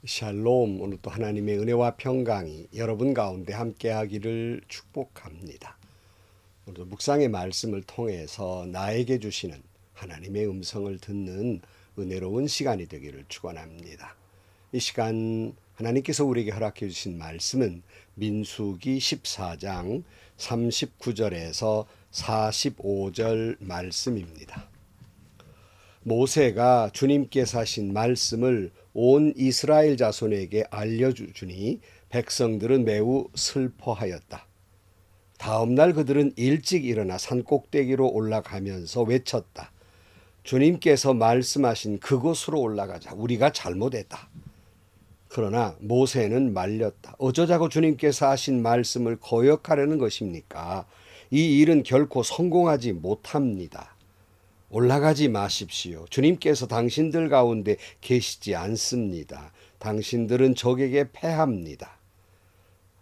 샬롬. 오늘 또 하나님의 은혜와 평강이 여러분 가운데 함께하기를 축복합니다. 오늘 묵상의 말씀을 통해서 나에게 주시는 하나님의 음성을 듣는 은혜로운 시간이 되기를 축원합니다. 이 시간 하나님께서 우리에게 허락해 주신 말씀은 민수기 14장 39절에서 45절 말씀입니다. 모세가 주님께서 하신 말씀을 온 이스라엘 자손에게 알려주니 백성들은 매우 슬퍼하였다. 다음 날 그들은 일찍 일어나 산꼭대기로 올라가면서 외쳤다. 주님께서 말씀하신 그곳으로 올라가자. 우리가 잘못했다. 그러나 모세는 말렸다. 어쩌자고 주님께서 하신 말씀을 거역하려는 것입니까? 이 일은 결코 성공하지 못합니다. 올라가지 마십시오. 주님께서 당신들 가운데 계시지 않습니다. 당신들은 적에게 패합니다.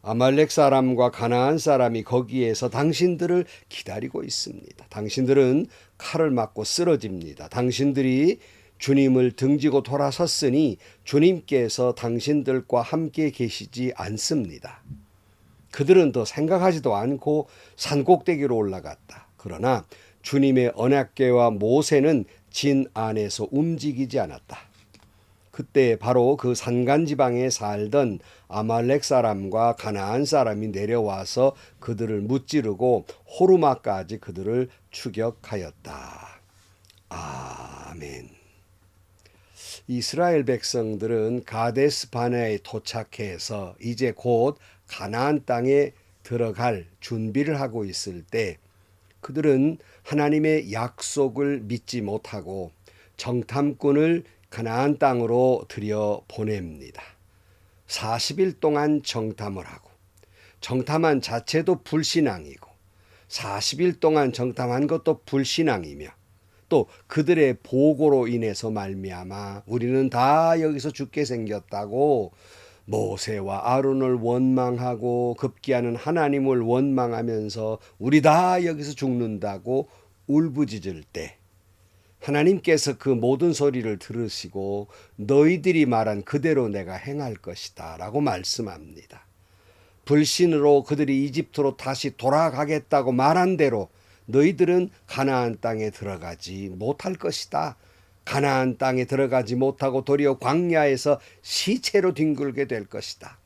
아말렉 사람과 가나안 사람이 거기에서 당신들을 기다리고 있습니다. 당신들은 칼을 맞고 쓰러집니다. 당신들이 주님을 등지고 돌아섰으니 주님께서 당신들과 함께 계시지 않습니다. 그들은 더 생각하지도 않고 산꼭대기로 올라갔다. 그러나 주님의 언약궤와 모세는 진 안에서 움직이지 않았다. 그때 바로 그 산간지방에 살던 아말렉 사람과 가나안 사람이 내려와서 그들을 무찌르고 호르마까지 그들을 추격하였다. 아멘. 이스라엘 백성들은 가데스 바네아에 도착해서 이제 곧 가나안 땅에 들어갈 준비를 하고 있을 때 그들은 하나님의 약속을 믿지 못하고 정탐꾼을 가나안 땅으로 들여 보냅니다. 40일 동안 정탐을 하고 정탐한 자체도 불신앙이고 40일 동안 정탐한 것도 불신앙이며 또 그들의 보고로 인해서 말미암아 우리는 다 여기서 죽게 생겼다고 모세와 아론을 원망하고 급기야는 하나님을 원망하면서 우리 다 여기서 죽는다고 울부짖을 때 하나님께서 그 모든 소리를 들으시고 너희들이 말한 그대로 내가 행할 것이다 라고 말씀합니다. 불신으로 그들이 이집트로 다시 돌아가겠다고 말한 대로 너희들은 가나안 땅에 들어가지 못할 것이다. 가나안 땅에 들어가지 못하고 도리어 광야에서 시체로 뒹굴게 될 것이다.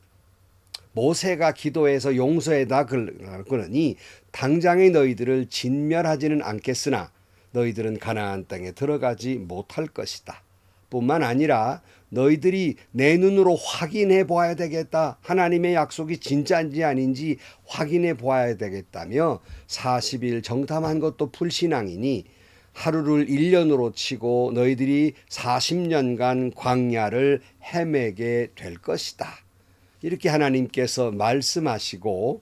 모세가 기도해서 용서해다 그러니 당장에 너희들을 진멸하지는 않겠으나 너희들은 가나안 땅에 들어가지 못할 것이다. 뿐만 아니라 너희들이 내 눈으로 확인해 보아야 되겠다. 하나님의 약속이 진짜인지 아닌지 확인해 보아야 되겠다며 40일 정탐한 것도 불신앙이니 하루를 1년으로 치고 너희들이 40년간 광야를 헤매게 될 것이다. 이렇게 하나님께서 말씀하시고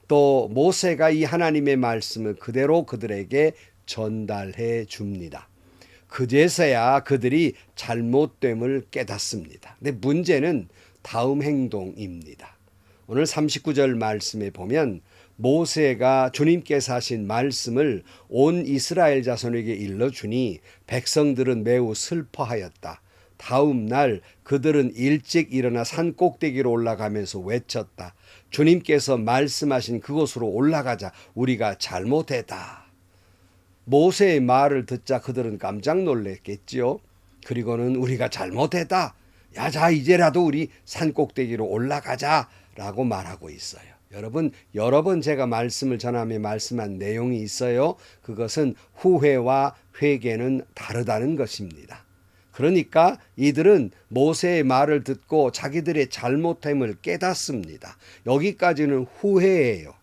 또 모세가 이 하나님의 말씀을 그대로 그들에게 전달해 줍니다. 그제서야 그들이 잘못됨을 깨닫습니다. 근데 문제는 다음 행동입니다. 오늘 39절 말씀에 보면 모세가 주님께서 하신 말씀을 온 이스라엘 자손에게 일러주니 백성들은 매우 슬퍼하였다. 다음 날 그들은 일찍 일어나 산꼭대기로 올라가면서 외쳤다. 주님께서 말씀하신 그곳으로 올라가자. 우리가 잘못했다. 모세의 말을 듣자 그들은 깜짝 놀랐겠지요. 그리고는 우리가 잘못했다. 야, 자 이제라도 우리 산꼭대기로 올라가자 라고 말하고 있어요. 여러분 여러 번 제가 말씀을 전하며 말씀한 내용이 있어요. 그것은 후회와 회개는 다르다는 것입니다. 그러니까 이들은 모세의 말을 듣고 자기들의 잘못됨을 깨닫습니다. 여기까지는 후회예요.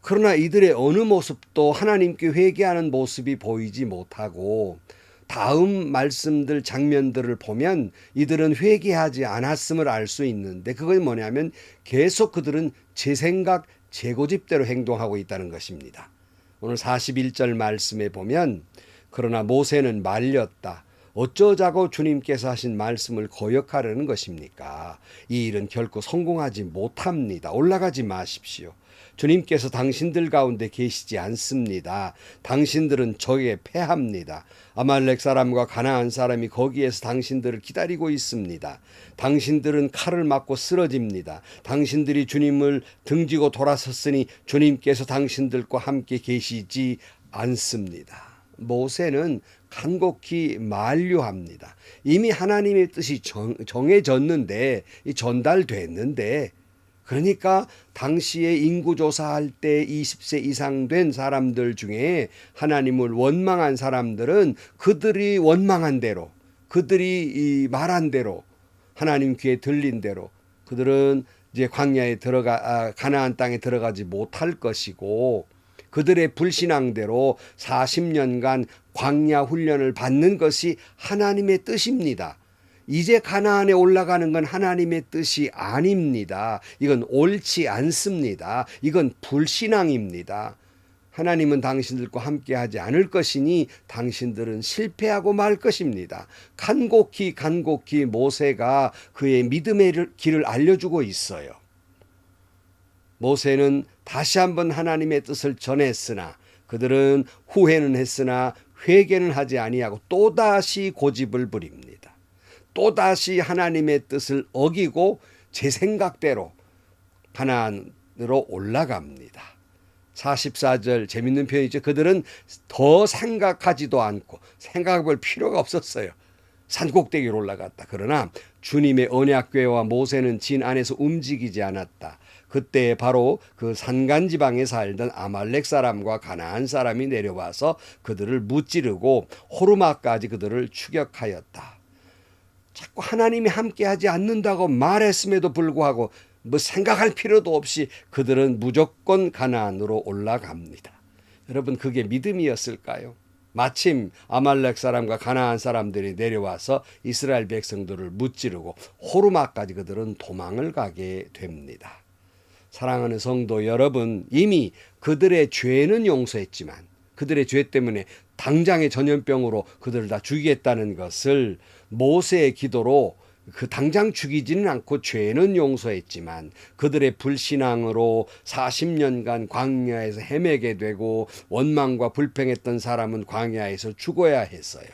그러나 이들의 어느 모습도 하나님께 회개하는 모습이 보이지 못하고 다음 말씀들 장면들을 보면 이들은 회개하지 않았음을 알 수 있는데 그건 뭐냐면 계속 그들은 제 생각 제 고집대로 행동하고 있다는 것입니다. 오늘 41절 말씀에 보면 그러나 모세는 말렸다. 어쩌자고 주님께서 하신 말씀을 거역하려는 것입니까? 이 일은 결코 성공하지 못합니다. 올라가지 마십시오. 주님께서 당신들 가운데 계시지 않습니다. 당신들은 적에 패합니다. 아말렉 사람과 가나안 사람이 거기에서 당신들을 기다리고 있습니다. 당신들은 칼을 맞고 쓰러집니다. 당신들이 주님을 등지고 돌아섰으니 주님께서 당신들과 함께 계시지 않습니다. 모세는 간곡히 만류합니다. 이미 하나님의 뜻이 정해졌는데, 전달됐는데, 그러니까 당시에 인구조사할 때 20세 이상 된 사람들 중에 하나님을 원망한 사람들은 그들이 원망한 대로, 그들이 말한 대로, 하나님 귀에 들린 대로 그들은 이제 광야에 가나안 땅에 들어가지 못할 것이고, 그들의 불신앙대로 40년간 광야 훈련을 받는 것이 하나님의 뜻입니다. 이제 가나안에 올라가는 건 하나님의 뜻이 아닙니다. 이건 옳지 않습니다. 이건 불신앙입니다. 하나님은 당신들과 함께하지 않을 것이니 당신들은 실패하고 말 것입니다. 간곡히 모세가 그의 믿음의 길을 알려주고 있어요. 모세는 다시 한번 하나님의 뜻을 전했으나 그들은 후회는 했으나 회개는 하지 아니하고 또다시 고집을 부립니다. 또다시 하나님의 뜻을 어기고 제 생각대로 가나안으로 올라갑니다. 44절 재밌는 표현이죠. 그들은 더 생각하지도 않고 생각해 볼 필요가 없었어요. 산꼭대기로 올라갔다. 그러나 주님의 언약궤와 모세는 진 안에서 움직이지 않았다. 그때 바로 그 산간지방에 살던 아말렉 사람과 가나안 사람이 내려와서 그들을 무찌르고 호르마까지 그들을 추격하였다. 자꾸 하나님이 함께하지 않는다고 말했음에도 불구하고 뭐 생각할 필요도 없이 그들은 무조건 가나안으로 올라갑니다. 여러분, 그게 믿음이었을까요? 마침 아말렉 사람과 가나안 사람들이 내려와서 이스라엘 백성들을 무찌르고 호르마까지 그들은 도망을 가게 됩니다. 사랑하는 성도 여러분, 이미 그들의 죄는 용서했지만 그들의 죄 때문에 당장의 전염병으로 그들을 다 죽이겠다는 것을 모세의 기도로 당장 죽이지는 않고 죄는 용서했지만 그들의 불신앙으로 40년간 광야에서 헤매게 되고 원망과 불평했던 사람은 광야에서 죽어야 했어요.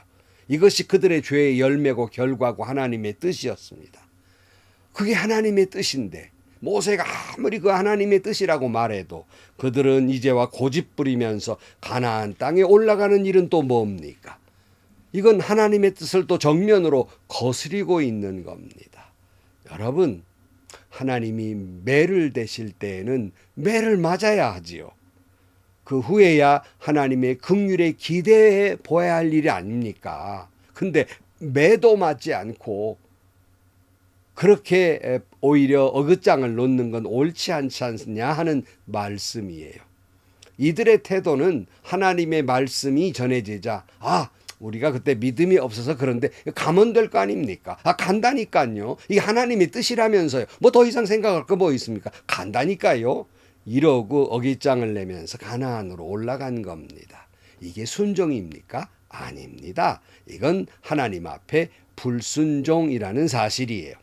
이것이 그들의 죄의 열매고 결과고 하나님의 뜻이었습니다. 그게 하나님의 뜻인데 모세가 아무리 그 하나님의 뜻이라고 말해도 그들은 이제와 고집 부리면서 가나안 땅에 올라가는 일은 또 뭡니까? 이건 하나님의 뜻을 또 정면으로 거스리고 있는 겁니다. 여러분, 하나님이 매를 대실 때에는 매를 맞아야 하지요. 그 후에야 하나님의 긍휼에 기대해 보아야 할 일이 아닙니까? 근데 매도 맞지 않고 그렇게 오히려 어긋장을 놓는 건 옳지 않지 않느냐 하는 말씀이에요. 이들의 태도는 하나님의 말씀이 전해지자 우리가 그때 믿음이 없어서 그런데 가면 될 거 아닙니까? 간다니까요. 이게 하나님의 뜻이라면서요. 뭐 더 이상 생각할 거 뭐 있습니까? 간다니까요. 이러고 어깃장을 내면서 가나안으로 올라간 겁니다. 이게 순종입니까? 아닙니다. 이건 하나님 앞에 불순종이라는 사실이에요.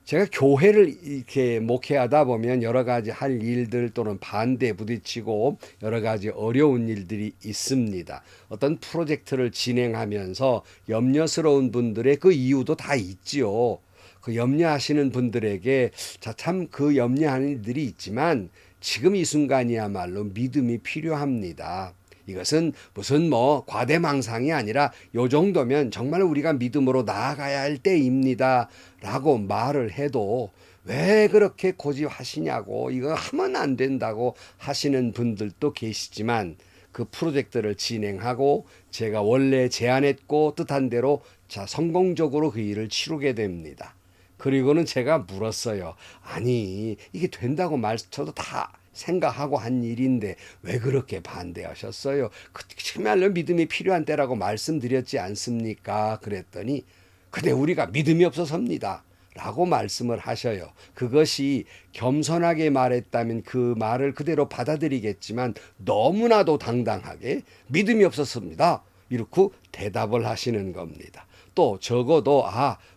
제가 교회를 이렇게 목회하다 보면 여러 가지 할 일들 또는 반대에 부딪히고 여러 가지 어려운 일들이 있습니다. 어떤 프로젝트를 진행하면서 염려스러운 분들의 그 이유도 다 있지요. 그 염려하시는 분들에게 참 그 염려하는 일들이 있지만 지금 이 순간이야말로 믿음이 필요합니다. 이것은 무슨 과대망상이 아니라 요 정도면 정말 우리가 믿음으로 나아가야 할 때입니다 라고 말을 해도 왜 그렇게 고집하시냐고 이거 하면 안 된다고 하시는 분들도 계시지만 그 프로젝트를 진행하고 제가 원래 제안했고 뜻한 대로 성공적으로 그 일을 치르게 됩니다. 그리고는 제가 물었어요. 아니 이게 된다고 저도 다 생각하고 한 일인데 왜 그렇게 반대하셨어요? 정말로 믿음이 필요한 때라고 말씀드렸지 않습니까? 그랬더니 근데 우리가 믿음이 없어서입니다 라고 말씀을 하셔요. 그것이 겸손하게 말했다면 그 말을 그대로 받아들이겠지만 너무나도 당당하게 믿음이 없었습니다. 이렇게 대답을 하시는 겁니다. 또 적어도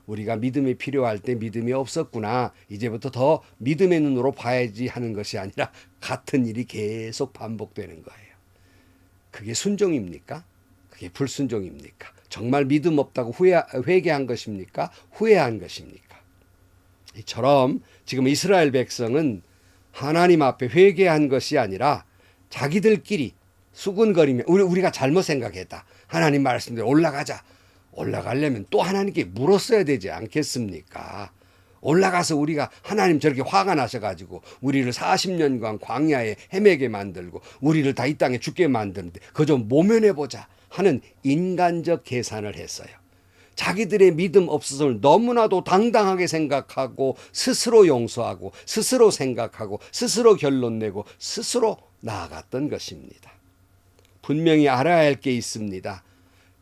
우리가 믿음이 필요할 때 믿음이 없었구나. 이제부터 더 믿음의 눈으로 봐야지 하는 것이 아니라 같은 일이 계속 반복되는 거예요. 그게 순종입니까? 그게 불순종입니까? 정말 믿음 없다고 회개한 것입니까? 후회한 것입니까? 이처럼 지금 이스라엘 백성은 하나님 앞에 회개한 것이 아니라 자기들끼리 수군거리며 우리가 잘못 생각했다. 하나님 말씀대로 올라가자. 올라가려면 또 하나님께 물었어야 되지 않겠습니까? 올라가서 우리가 하나님 저렇게 화가 나셔가지고 우리를 40년간 광야에 헤매게 만들고 우리를 다 이 땅에 죽게 만드는데 그저 모면해보자 하는 인간적 계산을 했어요. 자기들의 믿음 없음을 너무나도 당당하게 생각하고 스스로 용서하고 스스로 생각하고 스스로 결론 내고 스스로 나아갔던 것입니다. 분명히 알아야 할 게 있습니다.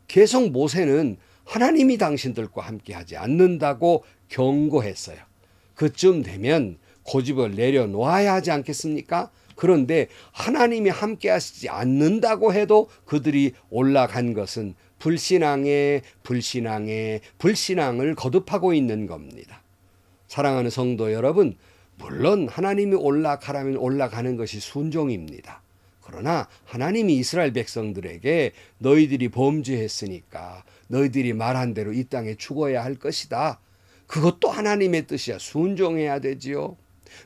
계속 모세는 하나님이 당신들과 함께하지 않는다고 경고했어요. 그쯤 되면 고집을 내려놓아야 하지 않겠습니까? 그런데 하나님이 함께하시지 않는다고 해도 그들이 올라간 것은 불신앙을 거듭하고 있는 겁니다. 사랑하는 성도 여러분, 물론 하나님이 올라가라면 올라가는 것이 순종입니다. 그러나 하나님이 이스라엘 백성들에게 너희들이 범죄했으니까 너희들이 말한 대로 이 땅에 죽어야 할 것이다. 그것도 하나님의 뜻이야. 순종해야 되지요.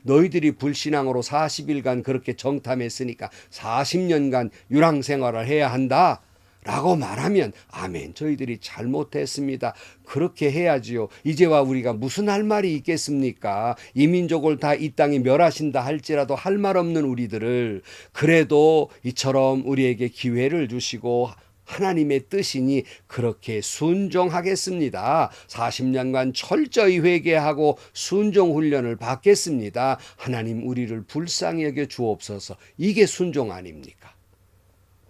너희들이 불신앙으로 40일간 그렇게 정탐했으니까 40년간 유랑생활을 해야 한다. 라고 말하면 아멘, 저희들이 잘못했습니다. 그렇게 해야지요. 이제와 우리가 무슨 할 말이 있겠습니까? 이 민족을 다 이 땅에 멸하신다 할지라도 할 말 없는 우리들을 그래도 이처럼 우리에게 기회를 주시고 하나님의 뜻이니 그렇게 순종하겠습니다. 40년간 철저히 회개하고 순종 훈련을 받겠습니다. 하나님 우리를 불쌍히 여겨 주옵소서. 이게 순종 아닙니까?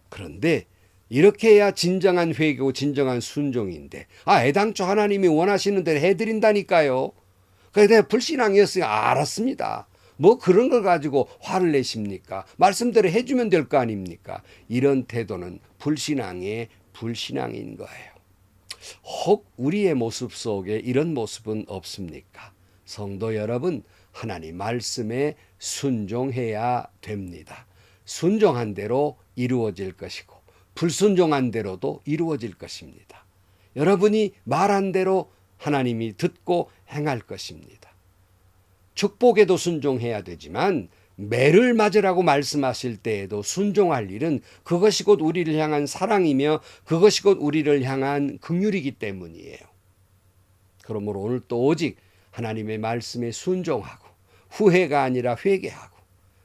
그런데 이렇게 해야 진정한 회개고 진정한 순종인데 애당초 하나님이 원하시는 대로 해드린다니까요. 그래서 내가 불신앙이었으니까 알았습니다. 뭐 그런 걸 가지고 화를 내십니까? 말씀대로 해주면 될 거 아닙니까? 이런 태도는 불신앙인 거예요. 혹 우리의 모습 속에 이런 모습은 없습니까? 성도 여러분, 하나님 말씀에 순종해야 됩니다. 순종한 대로 이루어질 것이고 불순종한 대로도 이루어질 것입니다. 여러분이 말한 대로 하나님이 듣고 행할 것입니다. 축복에도 순종해야 되지만 매를 맞으라고 말씀하실 때에도 순종할 일은 그것이 곧 우리를 향한 사랑이며 그것이 곧 우리를 향한 긍휼이기 때문이에요. 그러므로 오늘 또 오직 하나님의 말씀에 순종하고 후회가 아니라 회개하고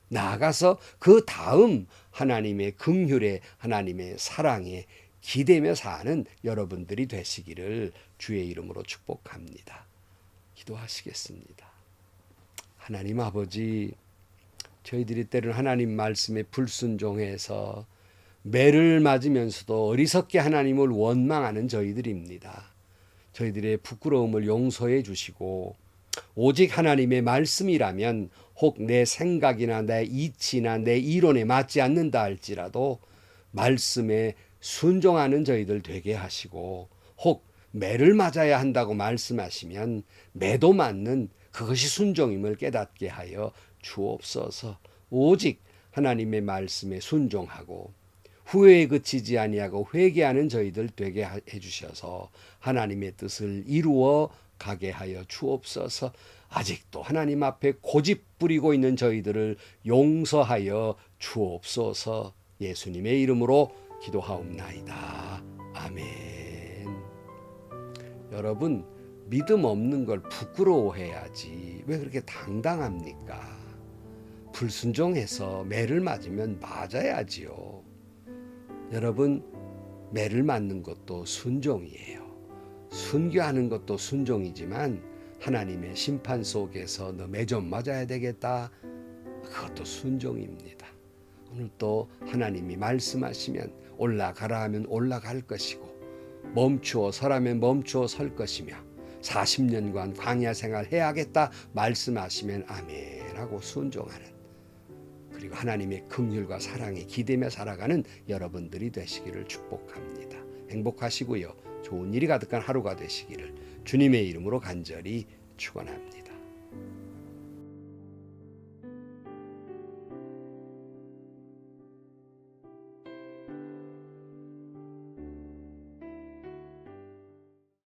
나아가서 그 다음 하나님의 긍휼에 하나님의 사랑에 기대며 사는 여러분들이 되시기를 주의 이름으로 축복합니다. 기도하시겠습니다. 하나님 아버지, 저희들이 때로는 하나님 말씀에 불순종해서 매를 맞으면서도 어리석게 하나님을 원망하는 저희들입니다. 저희들의 부끄러움을 용서해 주시고 오직 하나님의 말씀이라면 혹 내 생각이나 내 이치나 내 이론에 맞지 않는다 할지라도 말씀에 순종하는 저희들 되게 하시고 혹 매를 맞아야 한다고 말씀하시면 매도 맞는 그것이 순종임을 깨닫게 하여 주옵소서. 오직 하나님의 말씀에 순종하고 후회에 그치지 아니하고 회개하는 저희들 되게 해주셔서 하나님의 뜻을 이루어 가게 하여 주옵소서. 아직도 하나님 앞에 고집 부리고 있는 저희들을 용서하여 주옵소서. 예수님의 이름으로 기도하옵나이다. 아멘. 여러분, 믿음 없는 걸 부끄러워해야지 왜 그렇게 당당합니까? 불순종해서 매를 맞으면 맞아야지요. 여러분, 매를 맞는 것도 순종이에요. 순교하는 것도 순종이지만 하나님의 심판 속에서 너 매 좀 맞아야 되겠다. 그것도 순종입니다. 오늘 또 하나님이 말씀하시면 올라가라 하면 올라갈 것이고 멈추어 서라면 멈추어 설 것이며 40년간 광야 생활 해야겠다 말씀하시면 아멘 하고 순종하는, 그리고 하나님의 긍휼과 사랑에 기대며 살아가는 여러분들이 되시기를 축복합니다. 행복하시고요. 좋은 일이 가득한 하루가 되시기를 주님의 이름으로 간절히 축원합니다.